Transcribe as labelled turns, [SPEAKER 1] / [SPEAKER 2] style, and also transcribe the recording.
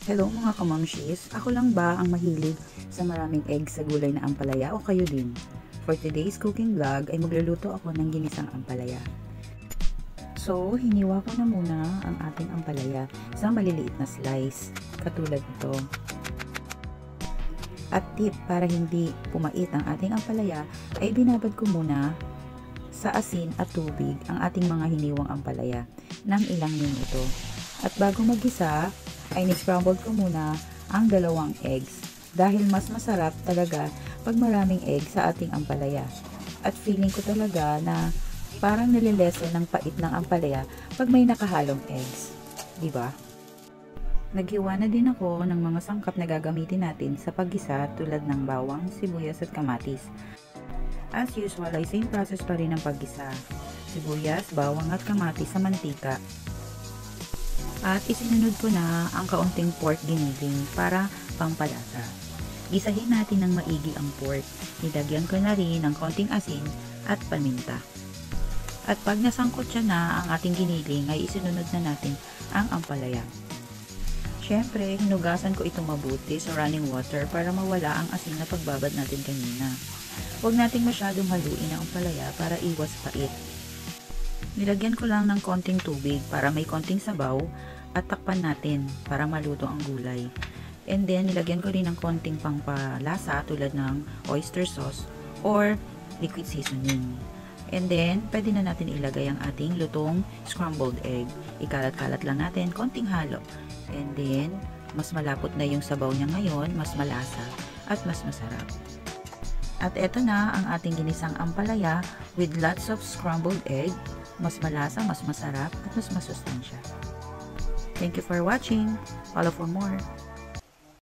[SPEAKER 1] Hello mga kamamshis, ako lang ba ang mahilig sa maraming egg sa gulay na ampalaya o kayo din? For today's cooking vlog ay magluluto ako ng ginisang ampalaya. So, hiniwa ko na muna ang ating ampalaya sa maliliit na slice, katulad ito. At tip para hindi pumait ang ating ampalaya ay binabad ko muna sa asin at tubig ang ating mga hiniwang ampalaya ng ilang minuto. At bago magisa, ay ni-scrambled ko muna ang 2 eggs dahil mas masarap talaga pag maraming egg sa ating ampalaya. At feeling ko talaga na parang nalilessen ng pait ng ampalaya pag may nakahalong eggs. Diba? Naghiwa na din ako ng mga sangkap na gagamitin natin sa paggisa tulad ng bawang, sibuyas at kamatis. As usual ay same process pa rin ang paggisa. Sibuyas, bawang at kamatis sa mantika. At isinunod ko na ang kaunting pork giniling para pampalasa. Gisahin natin ng maigi ang pork. Nilagyan ko na rin ng konting asin at paminta. At pag nasangkot siya na ang ating giniling ay isinunod na natin ang ampalaya. Syempre, hinugasan ko ito mabuti sa running water para mawala ang asin na pagbabad natin kanina. Huwag nating masyadong haluin ang ampalaya para iwas pait. Nilagyan ko lang ng konting tubig para may konting sabaw at takpan natin para maluto ang gulay. And then, nilagyan ko rin ng konting pangpalasa tulad ng oyster sauce or liquid seasoning. And then, pwede na natin ilagay ang ating lutong scrambled egg. Ikalat-kalat lang natin, konting halo. And then, mas malapot na yung sabaw niya ngayon, mas malasa at mas masarap. At eto na ang ating ginisang ampalaya with lots of scrambled egg. Mas malasa, mas masarap, at mas masustansya. Thank you for watching. Follow for more.